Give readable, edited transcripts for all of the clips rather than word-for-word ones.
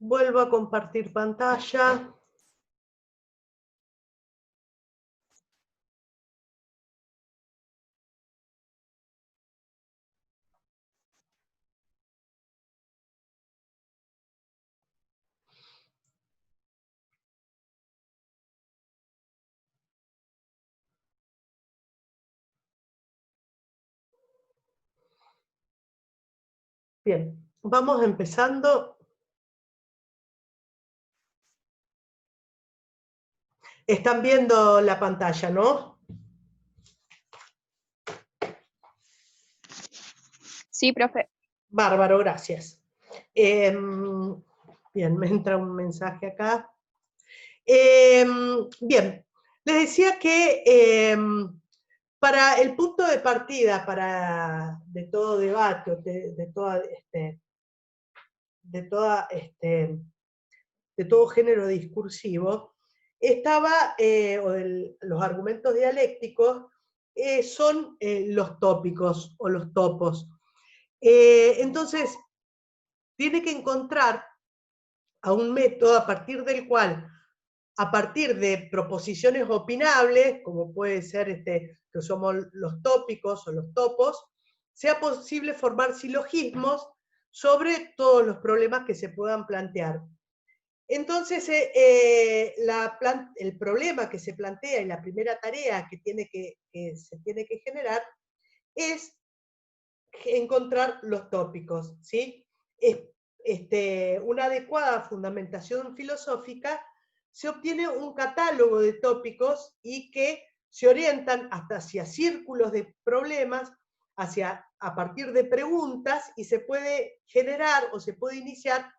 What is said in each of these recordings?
Vuelvo a compartir pantalla. Bien, vamos empezando. Están viendo la pantalla, ¿no? Sí, profe. Bárbaro, gracias. Bien, me entra un mensaje acá. Bien, les decía que para el punto de partida de todo debate, de todo género discursivo, los argumentos dialécticos, son los tópicos o los topos. Entonces, tiene que encontrar a un método a partir del cual, a partir de proposiciones opinables, como puede ser que somos los tópicos o los topos, sea posible formar silogismos sobre todos los problemas que se puedan plantear. Entonces, el problema que se plantea y la primera tarea que se tiene que generar es encontrar los tópicos, ¿sí? Una adecuada fundamentación filosófica se obtiene un catálogo de tópicos y que se orientan hacia círculos de problemas, a partir de preguntas, y se puede generar o se puede iniciar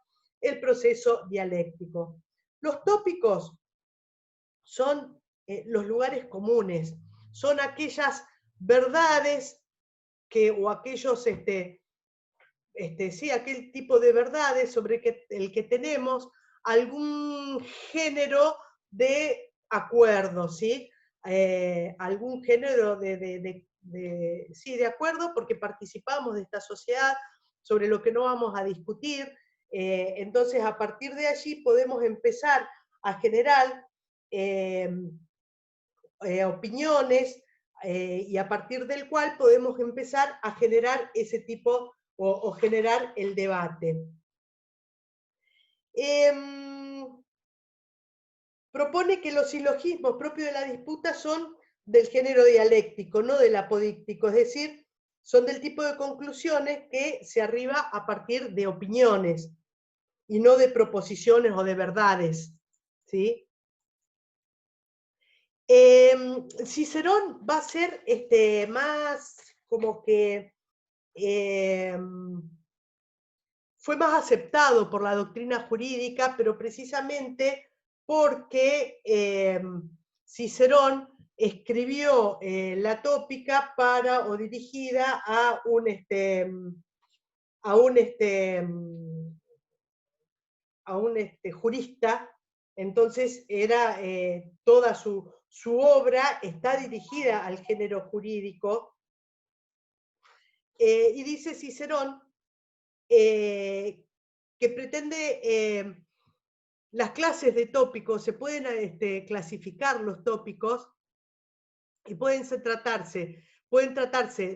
el proceso dialéctico. Los tópicos son los lugares comunes, son aquellas verdades o aquellos, aquel tipo de verdades sobre el que tenemos algún género de acuerdo, ¿sí? Algún género de acuerdo, porque participamos de esta sociedad sobre lo que no vamos a discutir. Entonces, a partir de allí podemos empezar a generar opiniones, y a partir del cual podemos empezar a generar ese tipo o generar el debate. Propone que los silogismos propios de la disputa son del género dialéctico, no del apodíctico, es decir, son del tipo de conclusiones que se arriba a partir de opiniones y no de proposiciones o de verdades, ¿sí? Cicerón va a ser más como que fue más aceptado por la doctrina jurídica, pero precisamente porque Cicerón escribió la tópica o dirigida a un jurista. Entonces toda su obra está dirigida al género jurídico, y dice Cicerón que pretende las clases de tópicos, se pueden clasificar los tópicos y pueden tratarse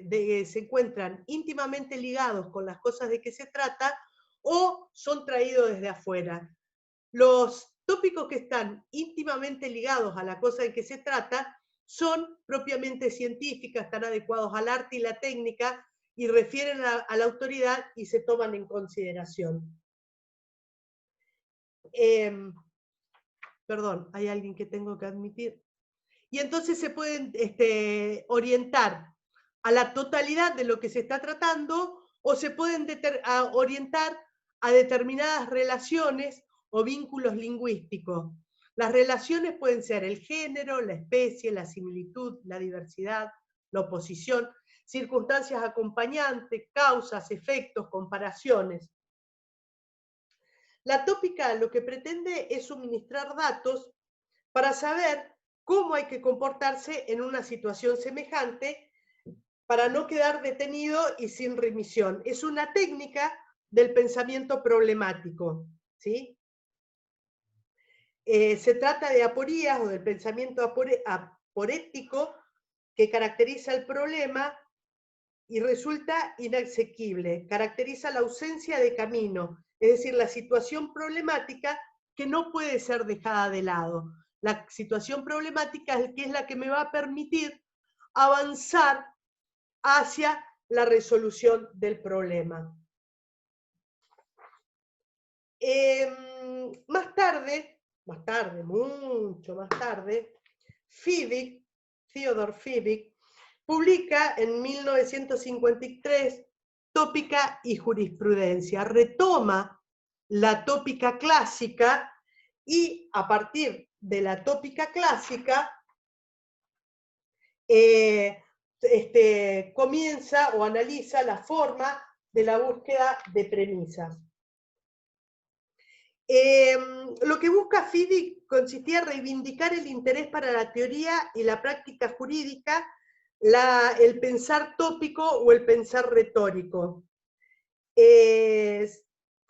de, se encuentran íntimamente ligados con las cosas de que se trata o son traídos desde afuera. Los tópicos que están íntimamente ligados a la cosa de que se trata son propiamente científicas, están adecuados al arte y la técnica y refieren a la autoridad y se toman en consideración. Perdón, hay alguien que tengo que admitir. Y entonces se pueden orientar a la totalidad de lo que se está tratando o se pueden orientar a determinadas relaciones o vínculos lingüísticos. Las relaciones pueden ser el género, la especie, la similitud, la diversidad, la oposición, circunstancias acompañantes, causas, efectos, comparaciones. La tópica lo que pretende es suministrar datos para saber cómo hay que comportarse en una situación semejante para no quedar detenido y sin remisión. Es una técnica del pensamiento problemático, ¿sí? Se trata de aporías o del pensamiento aporético que caracteriza el problema y resulta inasequible, caracteriza la ausencia de camino, es decir, la situación problemática que no puede ser dejada de lado. La situación problemática es la que me va a permitir avanzar hacia la resolución del problema. Mucho más tarde, Theodor Fiebig, publica en 1953 Tópica y Jurisprudencia. Retoma la tópica clásica y a partir de la tópica clásica comienza o analiza la forma de la búsqueda de premisas. Lo que busca Fiebig consistía en reivindicar el interés para la teoría y la práctica jurídica, el pensar tópico o el pensar retórico. En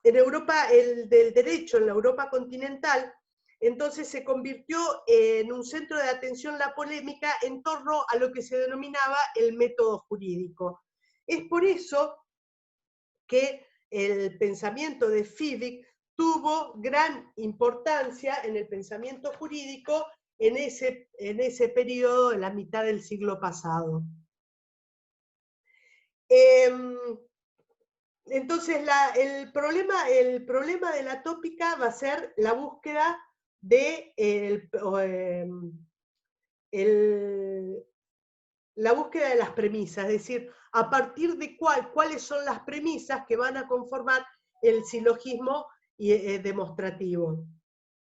Europa, el del derecho, en la Europa continental, entonces se convirtió en un centro de atención la polémica en torno a lo que se denominaba el método jurídico. Es por eso que el pensamiento de Fiebig tuvo gran importancia en el pensamiento jurídico en ese periodo de la mitad del siglo pasado. Entonces, el problema de la tópica va a ser la búsqueda de la búsqueda de las premisas, es decir, a partir de cuáles son las premisas que van a conformar el silogismo demostrativo.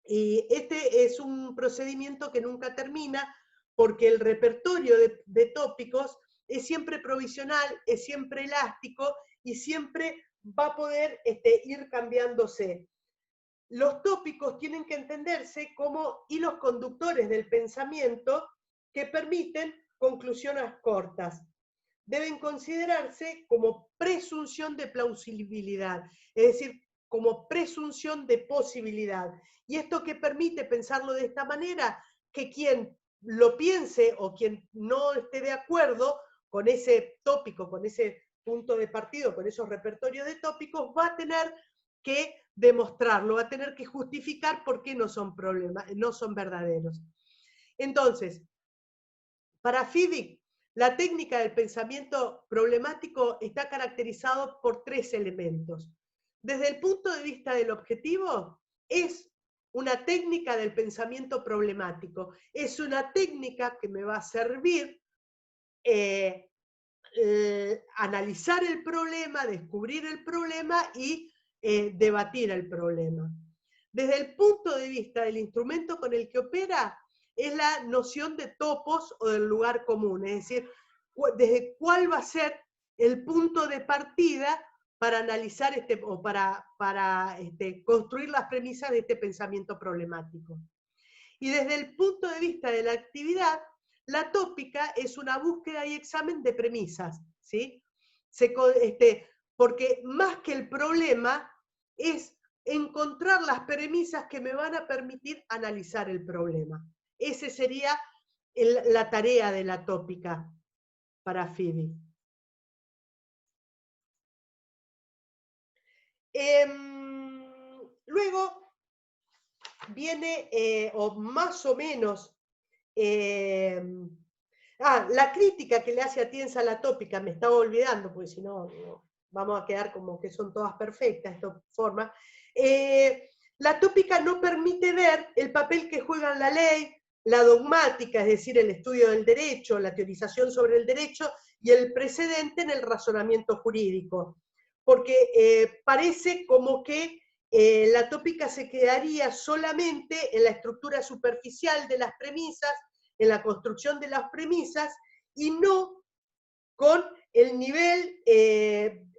Y este es un procedimiento que nunca termina porque el repertorio de tópicos es siempre provisional, es siempre elástico y siempre va a poder ir cambiándose. Los tópicos tienen que entenderse como hilos conductores del pensamiento que permiten conclusiones cortas. Deben considerarse como presunción de plausibilidad, es decir, como presunción de posibilidad. ¿Y esto qué permite pensarlo de esta manera? Que quien lo piense o quien no esté de acuerdo con ese tópico, con ese punto de partida, con esos repertorios de tópicos, va a tener que demostrarlo, va a tener que justificar por qué no son verdaderos. Entonces, para Fiebig, la técnica del pensamiento problemático está caracterizado por tres elementos. Desde el punto de vista del objetivo, es una técnica del pensamiento problemático. Es una técnica que me va a servir analizar el problema, descubrir el problema y debatir el problema. Desde el punto de vista del instrumento con el que opera, es la noción de topos o del lugar común, es decir, desde cuál va a ser el punto de partida para analizar o para construir las premisas de este pensamiento problemático. Y desde el punto de vista de la actividad, la tópica es una búsqueda y examen de premisas, ¿sí? Porque más que el problema es encontrar las premisas que me van a permitir analizar el problema. Esa sería la tarea de la tópica para Phoebe. Luego viene, o más o menos, la crítica que le hace Atienza a la tópica, me estaba olvidando, porque si no, vamos a quedar como que son todas perfectas, esta forma. La tópica no permite ver el papel que juega la ley, la dogmática, es decir, el estudio del derecho, la teorización sobre el derecho, y el precedente en el razonamiento jurídico. Porque parece como que la tópica se quedaría solamente en la estructura superficial de las premisas, en la construcción de las premisas, y no con el nivel, en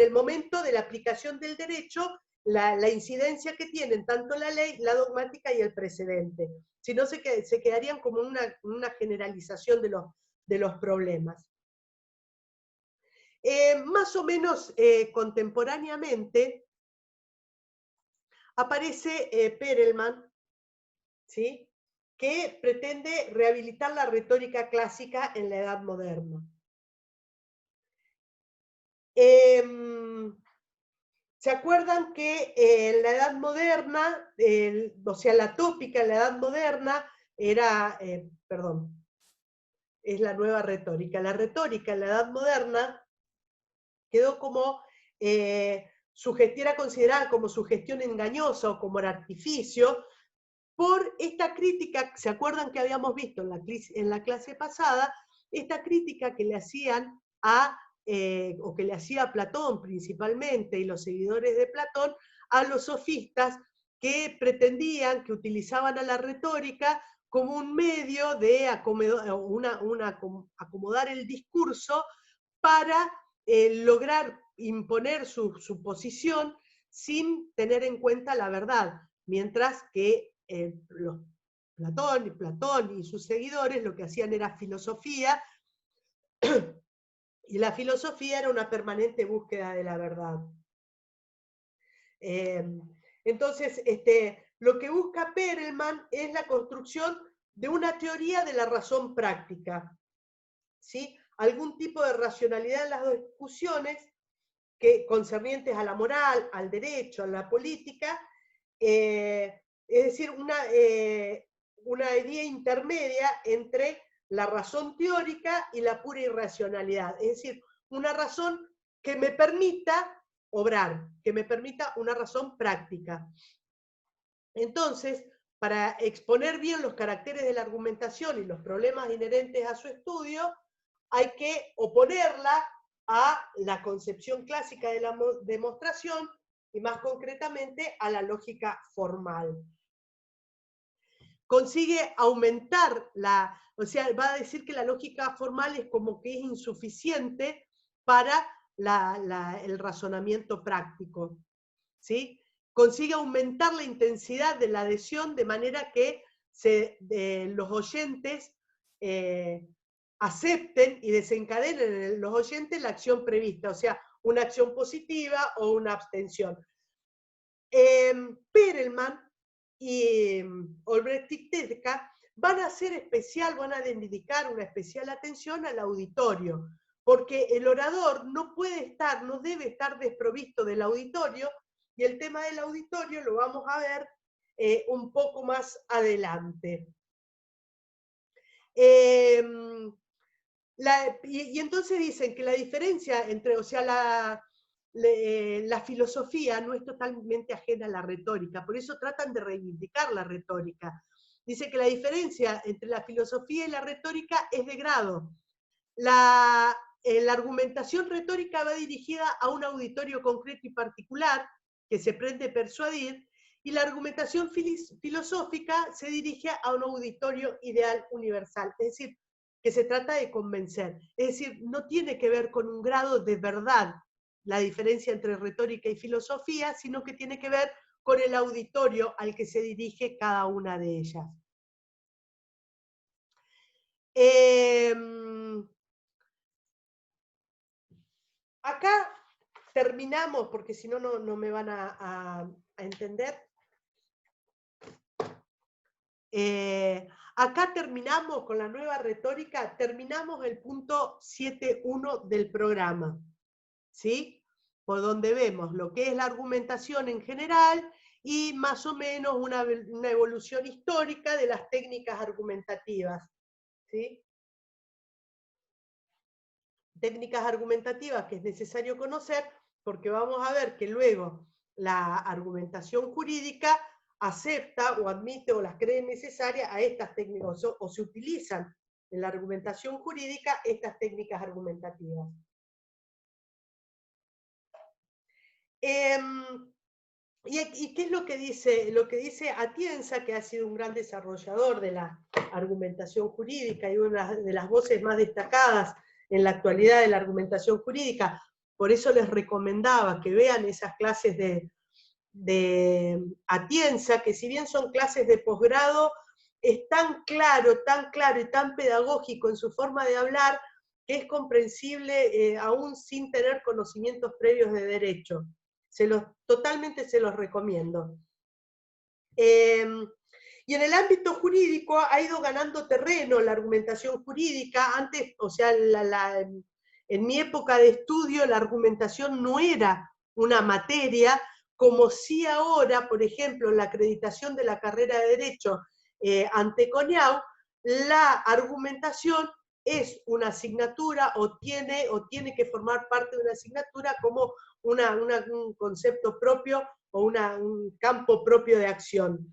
el momento de la aplicación del derecho, la incidencia que tienen tanto la ley, la dogmática y el precedente. Si no, se quedarían como una generalización de los problemas. Más o menos contemporáneamente aparece Perelman, ¿sí?, que pretende rehabilitar la retórica clásica en la Edad Moderna. ¿Se acuerdan que en la Edad Moderna, o sea, la tópica en la Edad Moderna era, perdón, es la nueva retórica. La retórica en la Edad Moderna quedó como, era considerada como sugestión engañosa o como artificio, por esta crítica, ¿se acuerdan que habíamos visto en la clase pasada? Esta crítica que le hacían o que le hacía Platón principalmente, y los seguidores de Platón, a los sofistas que pretendían, que utilizaban a la retórica como un medio de acomodar el discurso para lograr imponer su posición sin tener en cuenta la verdad, mientras que Platón y sus seguidores lo que hacían era filosofía, y la filosofía era una permanente búsqueda de la verdad. Entonces, lo que busca Perelman es la construcción de una teoría de la razón práctica, ¿sí? Algún tipo de racionalidad en las discusiones concernientes a la moral, al derecho, a la política, es decir, una idea intermedia entre la razón teórica y la pura irracionalidad, es decir, una razón que me permita obrar, que me permita una razón práctica. Entonces, para exponer bien los caracteres de la argumentación y los problemas inherentes a su estudio, hay que oponerla a la concepción clásica de la demostración y más concretamente a la lógica formal. Consigue aumentar o sea, va a decir que la lógica formal es como que es insuficiente para el razonamiento práctico, ¿sí? Consigue aumentar la intensidad de la adhesión de manera que los oyentes acepten y desencadenen en los oyentes la acción prevista, o sea, una acción positiva o una abstención. Perelman y Albrecht y Tetka van a dedicar una especial atención al auditorio, porque el orador no debe estar desprovisto del auditorio, y el tema del auditorio lo vamos a ver un poco más adelante. Y entonces dicen que la diferencia entre, o sea, la filosofía no es totalmente ajena a la retórica, por eso tratan de reivindicar la retórica. Dice que la diferencia entre la filosofía y la retórica es de grado. La argumentación retórica va dirigida a un auditorio concreto y particular que se pretende persuadir, y la argumentación filosófica se dirige a un auditorio ideal universal, es decir, que se trata de convencer. Es decir, no tiene que ver con un grado de verdad la diferencia entre retórica y filosofía, sino que tiene que ver con el auditorio al que se dirige cada una de ellas. Acá terminamos, porque si no, no me van a entender. Acá terminamos con la nueva retórica, terminamos el punto 7.1 del programa, ¿sí? Por donde vemos lo que es la argumentación en general y más o menos una evolución histórica de las técnicas argumentativas, ¿sí? Técnicas argumentativas que es necesario conocer porque vamos a ver que luego la argumentación jurídica acepta o admite o las cree necesarias a estas técnicas o se utilizan en la argumentación jurídica estas técnicas argumentativas. ¿Y qué es lo que dice? Lo que dice Atienza, que ha sido un gran desarrollador de la argumentación jurídica y una de las voces más destacadas en la actualidad de la argumentación jurídica. Por eso les recomendaba que vean esas clases de Atienza, que si bien son clases de posgrado, es tan claro y tan pedagógico en su forma de hablar, que es comprensible aún sin tener conocimientos previos de derecho. Totalmente se los recomiendo. Y en el ámbito jurídico ha ido ganando terreno la argumentación jurídica. Antes, o sea, en mi época de estudio, la argumentación no era una materia, como si ahora, por ejemplo, en la acreditación de la carrera de Derecho ante CONIAU, la argumentación es una asignatura o tiene que formar parte de una asignatura como un concepto propio o un campo propio de acción.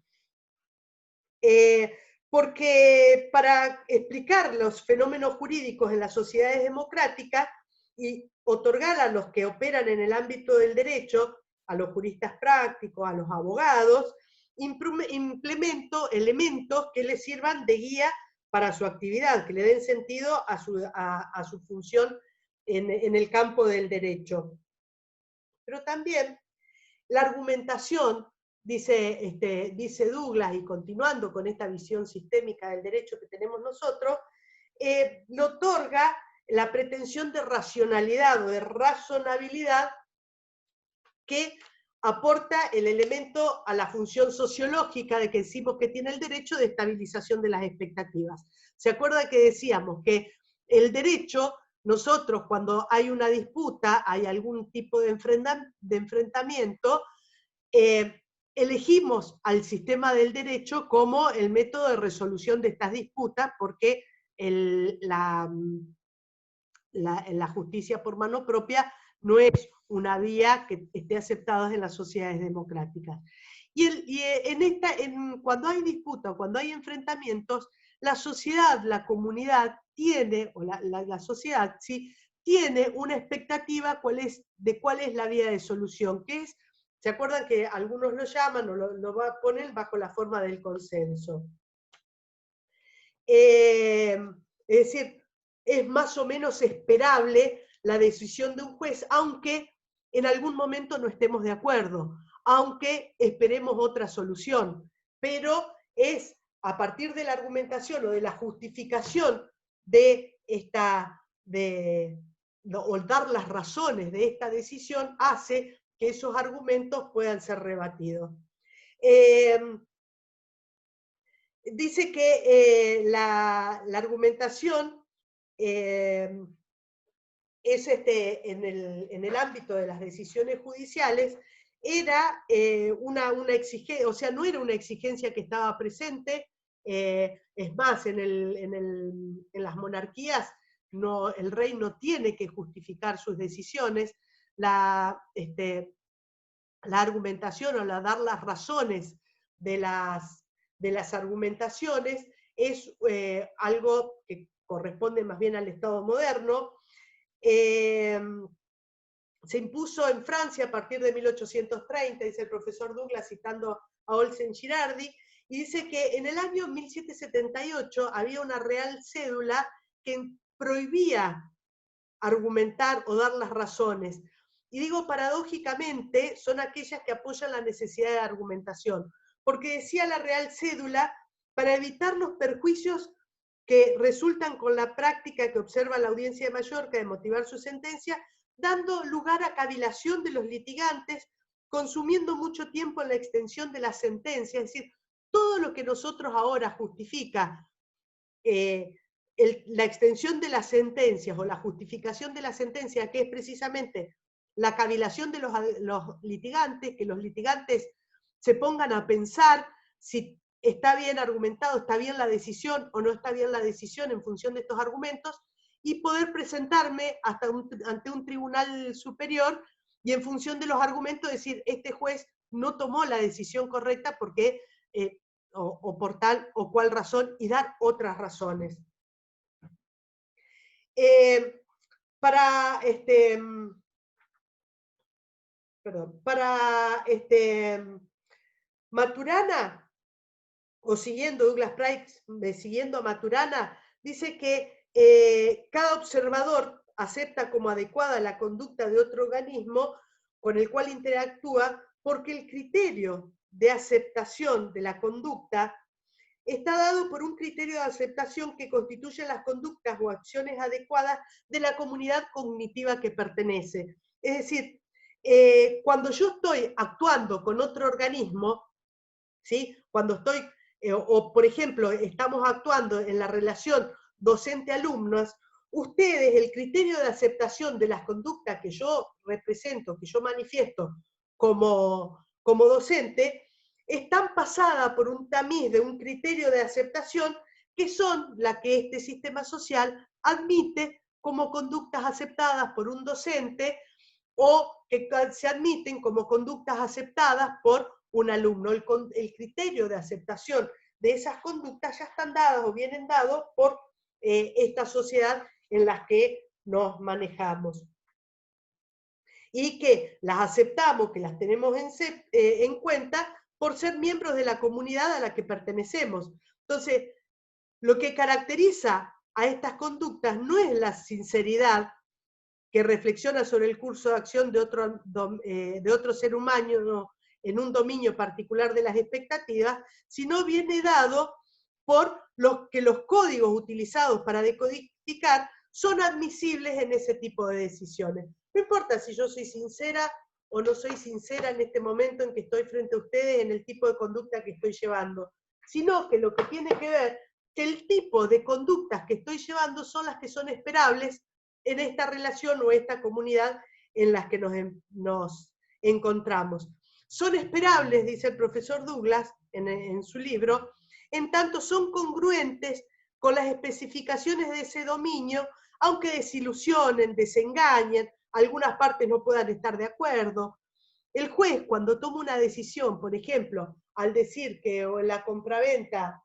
Porque para explicar los fenómenos jurídicos en las sociedades democráticas y otorgar a los que operan en el ámbito del derecho, a los juristas prácticos, a los abogados, implemento elementos que les sirvan de guía para su actividad, que le den sentido a su función en el campo del derecho. Pero también la argumentación, dice Douglas, y continuando con esta visión sistémica del derecho que tenemos nosotros, le otorga la pretensión de racionalidad o de razonabilidad que aporta el elemento a la función sociológica de que decimos que tiene el derecho de estabilización de las expectativas. ¿Se acuerda que decíamos que el derecho, nosotros cuando hay una disputa, hay algún tipo de enfrentamiento, elegimos al sistema del derecho como el método de resolución de estas disputas porque la justicia por mano propia no es una vía que esté aceptada en las sociedades democráticas. Cuando hay disputa, cuando hay enfrentamientos, la sociedad, la comunidad tiene, o la sociedad, ¿sí?, tiene una expectativa de cuál es la vía de solución, que es, ¿se acuerdan que algunos lo llaman o lo ponen bajo la forma del consenso? Es decir, es más o menos esperable la decisión de un juez, aunque en algún momento no estemos de acuerdo, aunque esperemos otra solución, pero es a partir de la argumentación o de la justificación o dar las razones de esta decisión, hace que esos argumentos puedan ser rebatidos. Dice que la argumentación es en el ámbito de las decisiones judiciales, era una exigencia, o sea, no era una exigencia que estaba presente, es más, en las monarquías el rey no tiene que justificar sus decisiones, la argumentación o dar las razones de las argumentaciones es algo que corresponde más bien al Estado moderno. Se impuso en Francia a partir de 1830, dice el profesor Douglas, citando a Olsen Girardi, y dice que en el año 1778 había una real cédula que prohibía argumentar o dar las razones. Y digo paradójicamente, son aquellas que apoyan la necesidad de argumentación, porque decía la Real Cédula, para evitar los perjuicios que resultan con la práctica que observa la Audiencia de Mallorca de motivar su sentencia, dando lugar a cavilación de los litigantes, consumiendo mucho tiempo en la extensión de la sentencia, es decir, todo lo que nosotros ahora justifica la extensión de las sentencias o la justificación de la sentencia, que es precisamente la cavilación de los litigantes, que los litigantes se pongan a pensar si está bien argumentado, está bien la decisión o no está bien la decisión en función de estos argumentos, y poder presentarme ante un tribunal superior y en función de los argumentos decir, este juez no tomó la decisión correcta porque, o por tal o cual razón, y dar otras razones. Para Maturana, o siguiendo Douglas Price, siguiendo a Maturana, dice que cada observador acepta como adecuada la conducta de otro organismo con el cual interactúa porque el criterio de aceptación de la conducta está dado por un criterio de aceptación que constituye las conductas o acciones adecuadas de la comunidad cognitiva que pertenece. Es decir, cuando yo estoy actuando con otro organismo, ¿sí? Cuando estoy, o por ejemplo, estamos actuando en la relación docente-alumnos, ustedes, el criterio de aceptación de las conductas que yo represento, que yo manifiesto como docente, están pasadas por un tamiz de un criterio de aceptación que son la que este sistema social admite como conductas aceptadas por un docente o que se admiten como conductas aceptadas por un alumno. El criterio de aceptación de esas conductas ya están dadas o vienen dados por esta sociedad en la que nos manejamos. Y que las aceptamos, que las tenemos en cuenta por ser miembros de la comunidad a la que pertenecemos. Entonces, lo que caracteriza a estas conductas no es la sinceridad que reflexiona sobre el curso de acción de otro ser humano, ¿no?, en un dominio particular de las expectativas, sino viene dado por que los códigos utilizados para decodificar son admisibles en ese tipo de decisiones. No importa si yo soy sincera o no soy sincera en este momento en que estoy frente a ustedes en el tipo de conducta que estoy llevando, sino que lo que tiene que ver que el tipo de conductas que estoy llevando son las que son esperables en esta relación o esta comunidad en la que nos encontramos. Son esperables, dice el profesor Douglas en su libro, en tanto son congruentes con las especificaciones de ese dominio, aunque desilusionen, desengañen, algunas partes no puedan estar de acuerdo. El juez, cuando toma una decisión, por ejemplo, al decir que la compraventa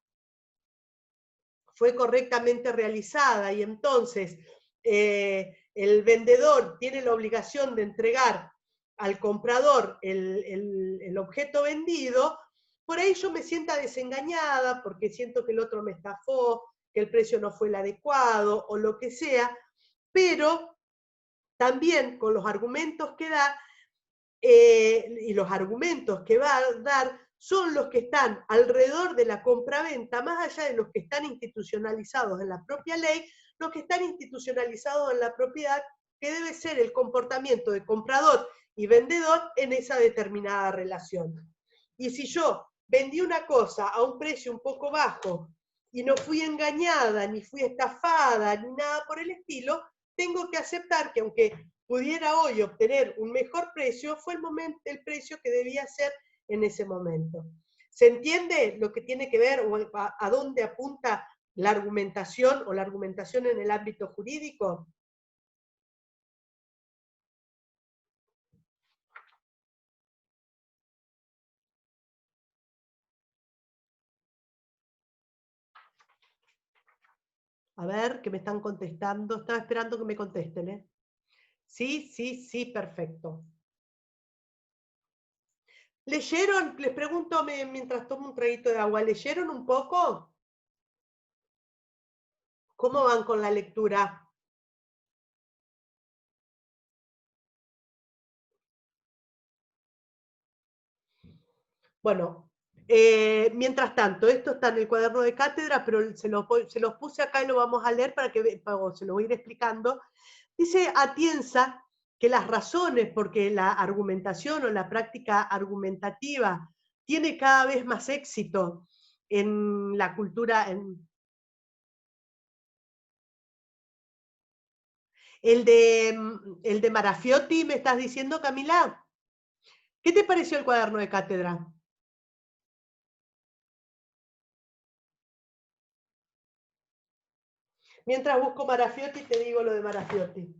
fue correctamente realizada y entonces el vendedor tiene la obligación de entregar al comprador el objeto vendido, por ahí yo me sienta desengañada porque siento que el otro me estafó, que el precio no fue el adecuado o lo que sea, pero también con los argumentos que da y los argumentos que va a dar son los que están alrededor de la compraventa, más allá de los que están institucionalizados en la propia ley, los que están institucionalizados en la propiedad, que debe ser el comportamiento de comprador y vendedor en esa determinada relación. Y si yo vendí una cosa a un precio un poco bajo y no fui engañada, ni fui estafada, ni nada por el estilo, tengo que aceptar que aunque pudiera hoy obtener un mejor precio, fue el precio que debía ser en ese momento. ¿Se entiende lo que tiene que ver o a dónde apunta la argumentación o la argumentación en el ámbito jurídico? A ver, que me están contestando. Estaba esperando que me contesten, ¿eh? Sí, sí, sí, perfecto. ¿Leyeron? Les pregunto mientras tomo un traguito de agua. ¿Leyeron un poco? ¿Cómo van con la lectura? Bueno, mientras tanto, esto está en el cuaderno de cátedra, pero se los puse acá y lo vamos a leer para que se lo voy a ir explicando. Dice Atienza que las razones, porque la argumentación o la práctica argumentativa tiene cada vez más éxito en la cultura. El de Marafiotti, ¿me estás diciendo, Camila? ¿Qué te pareció el cuaderno de cátedra? Mientras busco Marafiotti, te digo lo de Marafiotti.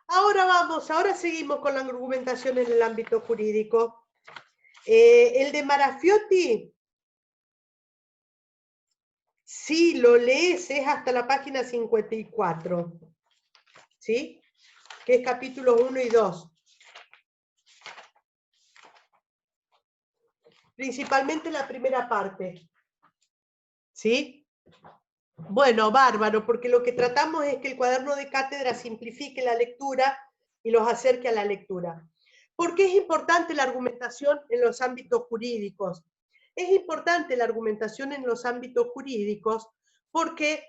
Ahora seguimos con la argumentación en el ámbito jurídico. El de Marafiotti, si lo lees, es hasta la página 54, ¿sí? Que es capítulos 1 y 2. Principalmente la primera parte, ¿sí? Bueno, bárbaro, porque lo que tratamos es que el cuaderno de cátedra simplifique la lectura y los acerque a la lectura. ¿Por qué es importante la argumentación en los ámbitos jurídicos? Es importante la argumentación en los ámbitos jurídicos porque,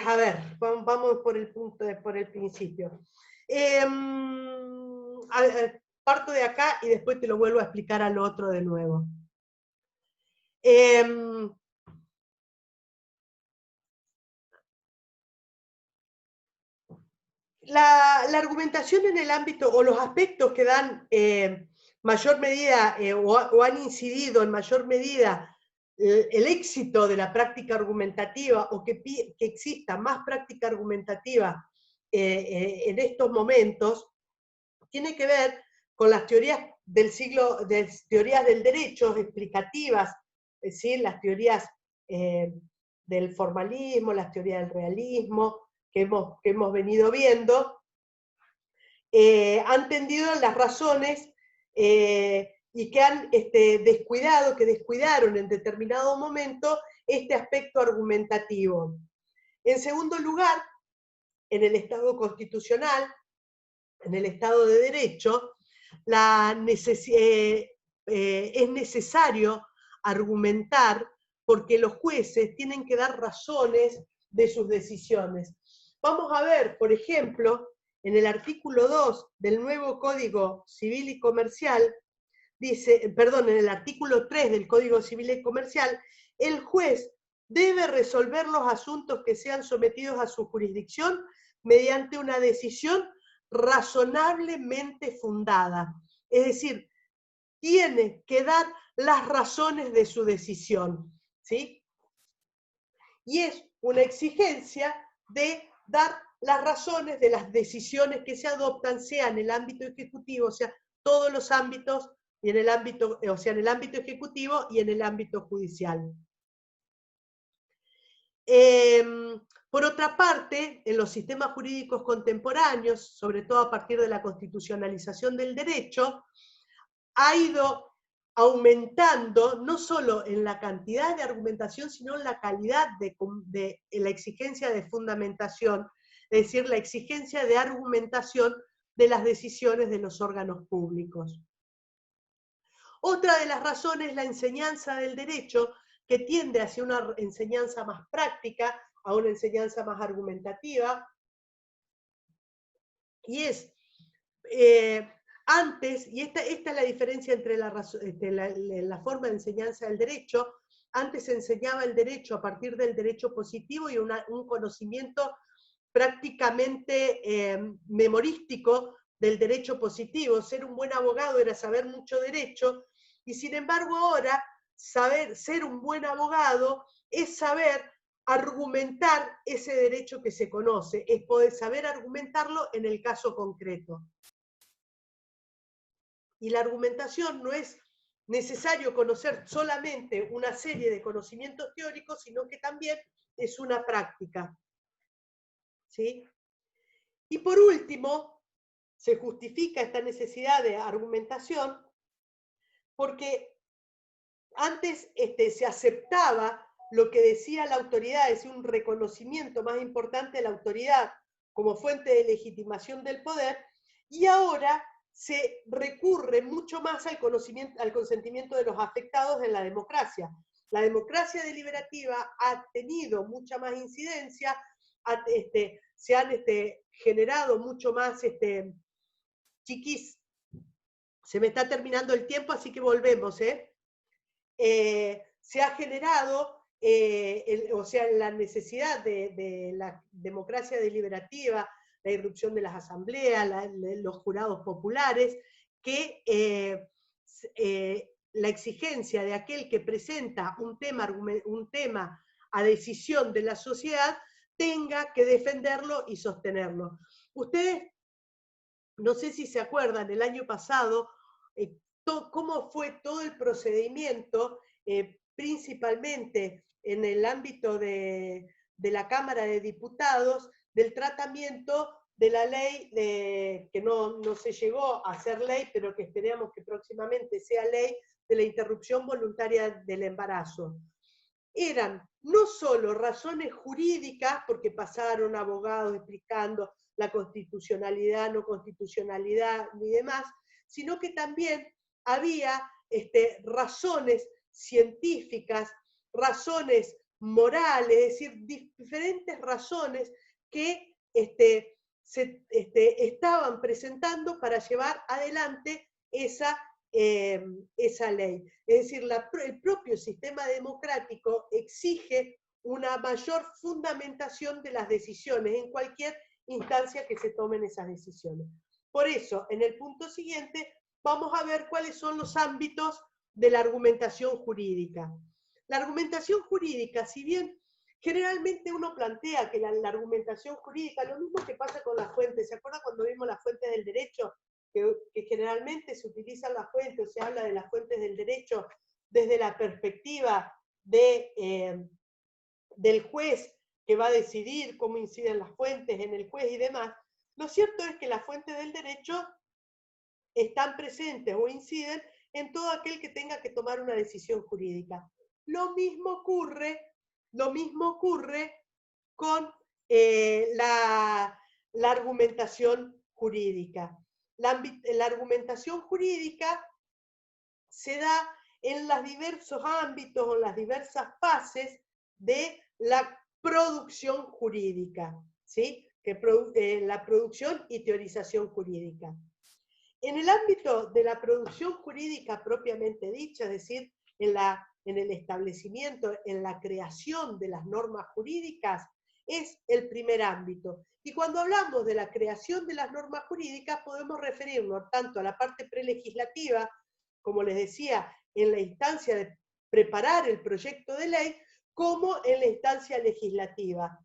a ver, vamos por el punto, por el principio. Parto de acá y después te lo vuelvo a explicar al otro de nuevo. La argumentación en el ámbito, o los aspectos que dan mayor medida, o han incidido en mayor medida el éxito de la práctica argumentativa, o que exista más práctica argumentativa en estos momentos, tiene que ver con las teorías teorías del derecho, explicativas, es decir, las teorías del formalismo, las teorías del realismo, que hemos venido viendo, han tendido las razones y que han descuidaron en determinado momento este aspecto argumentativo. En segundo lugar, en el Estado constitucional, en el Estado de Derecho, es necesario argumentar porque los jueces tienen que dar razones de sus decisiones. Vamos a ver, por ejemplo, en el artículo 2 del nuevo Código Civil y Comercial, dice, perdón, en el artículo 3 del Código Civil y Comercial, el juez debe resolver los asuntos que sean sometidos a su jurisdicción mediante una decisión razonablemente fundada. Es decir, tiene que dar las razones de su decisión, ¿sí? Y es una exigencia de dar las razones de las decisiones que se adoptan, sea en el ámbito ejecutivo, o sea, todos los ámbitos, y en el ámbito, o sea, en el ámbito ejecutivo y en el ámbito judicial. Por otra parte, en los sistemas jurídicos contemporáneos, sobre todo a partir de la constitucionalización del derecho, ha ido aumentando no solo en la cantidad de argumentación, sino en la calidad de la exigencia de fundamentación, es decir, la exigencia de argumentación de las decisiones de los órganos públicos. Otra de las razones es la enseñanza del derecho, que tiende hacia una enseñanza más práctica, a una enseñanza más argumentativa, y es antes, y esta es la diferencia entre la forma de enseñanza del derecho, antes se enseñaba el derecho a partir del derecho positivo y un conocimiento prácticamente memorístico del derecho positivo. Ser un buen abogado era saber mucho derecho, y sin embargo ahora ser un buen abogado es saber argumentar ese derecho que se conoce, es poder saber argumentarlo en el caso concreto. Y la argumentación no es necesario conocer solamente una serie de conocimientos teóricos, sino que también es una práctica, ¿sí? Y por último, se justifica esta necesidad de argumentación porque antes se aceptaba lo que decía la autoridad, es decir, un reconocimiento más importante de la autoridad como fuente de legitimación del poder, y ahora se recurre mucho más al consentimiento de los afectados en la democracia. La democracia deliberativa ha tenido mucha más incidencia, se han generado mucho más, chiquis, se me está terminando el tiempo, así que volvemos, se ha generado, o sea, la necesidad de la democracia deliberativa, la irrupción de las asambleas, los jurados populares, que la exigencia de aquel que presenta un tema a decisión de la sociedad tenga que defenderlo y sostenerlo. Ustedes, no sé si se acuerdan, el año pasado, cómo fue todo el procedimiento, principalmente en el ámbito de la Cámara de Diputados, del tratamiento de la ley que no se llegó a ser ley, pero que esperamos que próximamente sea ley, de la interrupción voluntaria del embarazo. Eran no solo razones jurídicas, porque pasaron abogados explicando la constitucionalidad, no constitucionalidad ni demás, sino que también había razones científicas, razones morales, es decir, diferentes razones que estaban presentando para llevar adelante esa ley. Es decir, el propio sistema democrático exige una mayor fundamentación de las decisiones en cualquier instancia que se tomen esas decisiones. Por eso, en el punto siguiente, vamos a ver cuáles son los ámbitos de la argumentación jurídica. La argumentación jurídica, si bien generalmente uno plantea que la argumentación jurídica, lo mismo que pasa con las fuentes, ¿se acuerda cuando vimos las fuentes del derecho? Que generalmente se utilizan las fuentes, o se habla de las fuentes del derecho desde la perspectiva del juez que va a decidir cómo inciden las fuentes en el juez y demás. Lo cierto es que las fuentes del derecho están presentes o inciden en todo aquel que tenga que tomar una decisión jurídica. Lo mismo ocurre con la argumentación jurídica. La argumentación jurídica se da en los diversos ámbitos o en las diversas fases de la producción jurídica, ¿sí? La producción y teorización jurídica. En el ámbito de la producción jurídica propiamente dicha, es decir, en el establecimiento, en la creación de las normas jurídicas, es el primer ámbito. Y cuando hablamos de la creación de las normas jurídicas, podemos referirnos tanto a la parte prelegislativa, como les decía, en la instancia de preparar el proyecto de ley, como en la instancia legislativa.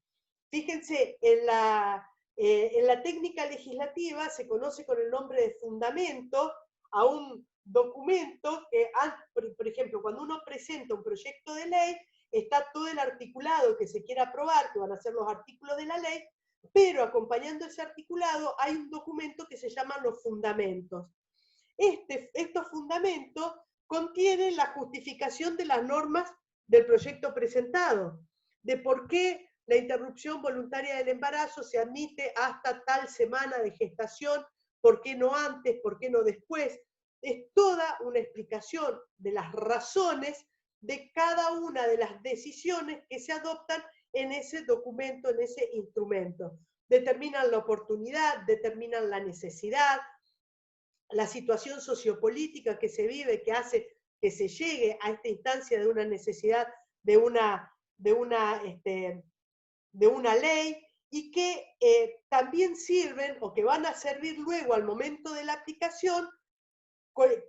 Fíjense, en la técnica legislativa se conoce con el nombre de fundamento a un documento que, por ejemplo, cuando uno presenta un proyecto de ley, está todo el articulado que se quiere aprobar, que van a ser los artículos de la ley, pero acompañando ese articulado hay un documento que se llama los fundamentos. Estos fundamentos contienen la justificación de las normas del proyecto presentado, de por qué la interrupción voluntaria del embarazo se admite hasta tal semana de gestación, por qué no antes, por qué no después. Es toda una explicación de las razones de cada una de las decisiones que se adoptan en ese documento, en ese instrumento. Determinan la oportunidad, determinan la necesidad, la situación sociopolítica que se vive, que hace que se llegue a esta instancia de una necesidad de una ley, y que también sirven, o que van a servir luego al momento de la aplicación,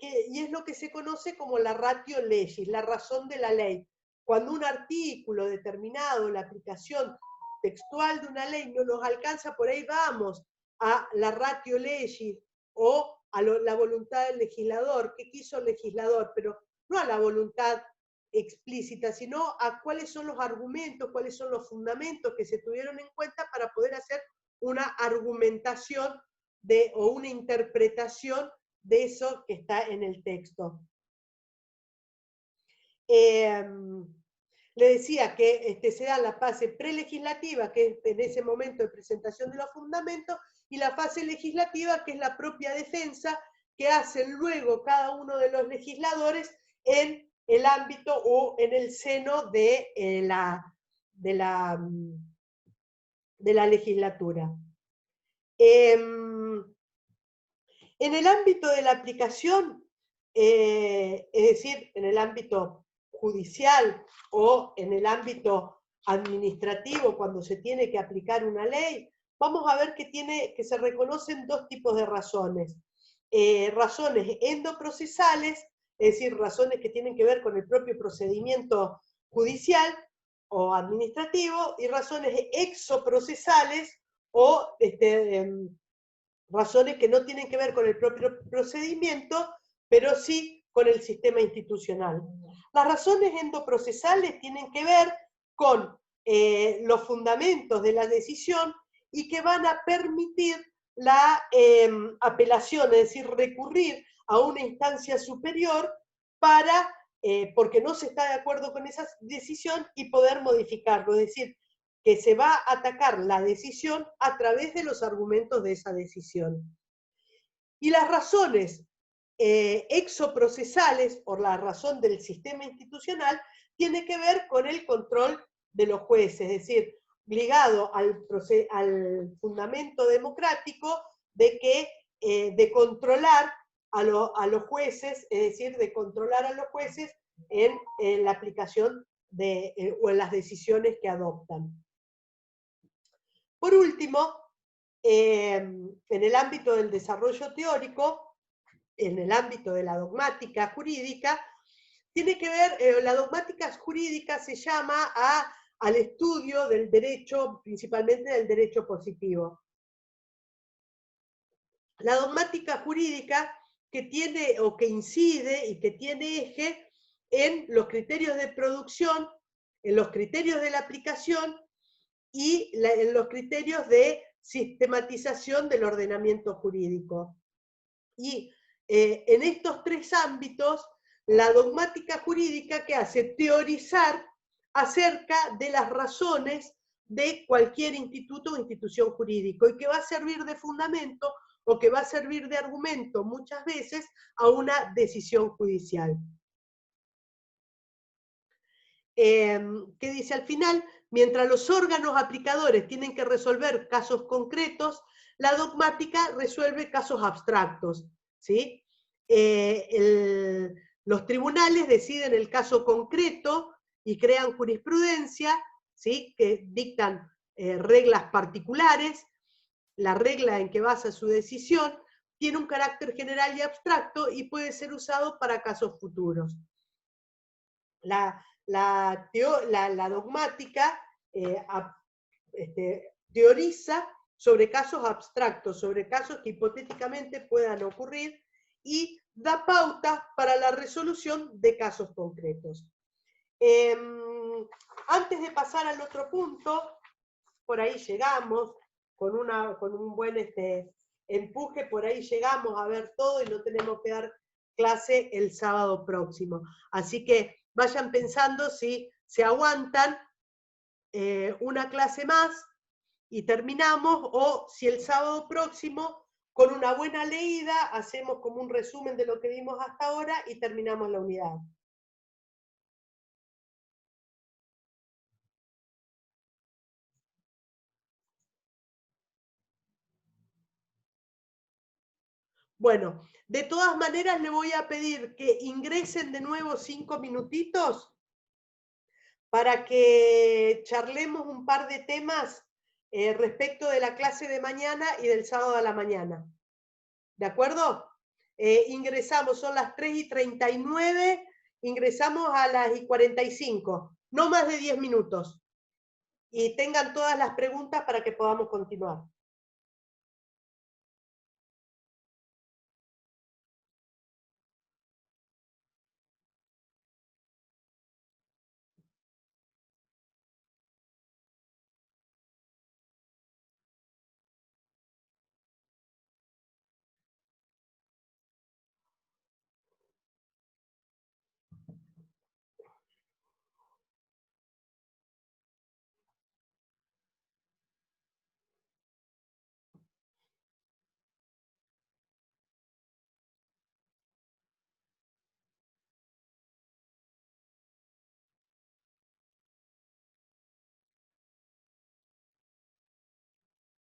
y es lo que se conoce como la ratio legis, la razón de la ley. Cuando un artículo determinado, la aplicación textual de una ley no nos alcanza, por ahí vamos a la ratio legis, o a la voluntad del legislador, qué quiso el legislador, pero no a la voluntad explícita, sino a cuáles son los argumentos, cuáles son los fundamentos que se tuvieron en cuenta para poder hacer una argumentación o una interpretación de eso que está en el texto. Le decía que se da la fase prelegislativa, que es en ese momento de presentación de los fundamentos, y la fase legislativa, que es la propia defensa que hacen luego cada uno de los legisladores en el ámbito o en el seno de la legislatura. En el ámbito de la aplicación, es decir, en el ámbito judicial o en el ámbito administrativo, cuando se tiene que aplicar una ley, vamos a ver que se reconocen dos tipos de razones. Razones endoprocesales, es decir, razones que tienen que ver con el propio procedimiento judicial o administrativo, y razones exoprocesales o razones que no tienen que ver con el propio procedimiento, pero sí con el sistema institucional. Las razones endoprocesales tienen que ver con los fundamentos de la decisión y que van a permitir la apelación, es decir, recurrir a una instancia superior para, porque no se está de acuerdo con esa decisión, y poder modificarlo, es decir, que se va a atacar la decisión a través de los argumentos de esa decisión. Y las razones exoprocesales, o la razón del sistema institucional, tiene que ver con el control de los jueces, es decir, ligado al fundamento democrático de controlar a los jueces, es decir, de controlar a los jueces en la aplicación o en las decisiones que adoptan. Por último, en el ámbito del desarrollo teórico, en el ámbito de la dogmática jurídica, tiene que ver, la dogmática jurídica se llama al estudio del derecho, principalmente del derecho positivo. La dogmática jurídica que tiene o que incide y que tiene eje en los criterios de producción, en los criterios de la aplicación y en los criterios de sistematización del ordenamiento jurídico. Y en estos tres ámbitos, la dogmática jurídica, que hace teorizar acerca de las razones de cualquier instituto o institución jurídico, y que va a servir de fundamento o que va a servir de argumento muchas veces a una decisión judicial. ¿Qué dice al final? Mientras los órganos aplicadores tienen que resolver casos concretos, la dogmática resuelve casos abstractos, ¿sí? Los tribunales deciden el caso concreto y crean jurisprudencia, ¿sí? Que dictan reglas particulares. La regla en que basa su decisión tiene un carácter general y abstracto y puede ser usado para casos futuros. La dogmática teoriza sobre casos abstractos, sobre casos que hipotéticamente puedan ocurrir, y da pautas para la resolución de casos concretos. Antes de pasar al otro punto, por ahí llegamos, con un buen empuje, por ahí llegamos a ver todo y no tenemos que dar clase el sábado próximo. Así que vayan pensando si se aguantan una clase más y terminamos, o si el sábado próximo, con una buena leída, hacemos como un resumen de lo que vimos hasta ahora y terminamos la unidad. Bueno, de todas maneras le voy a pedir que ingresen de nuevo 5 minutitos para que charlemos un par de temas respecto de la clase de mañana y del sábado a la mañana. ¿De acuerdo? Ingresamos, son las 3:39, ingresamos a las 45, no más de 10 minutos. Y tengan todas las preguntas para que podamos continuar.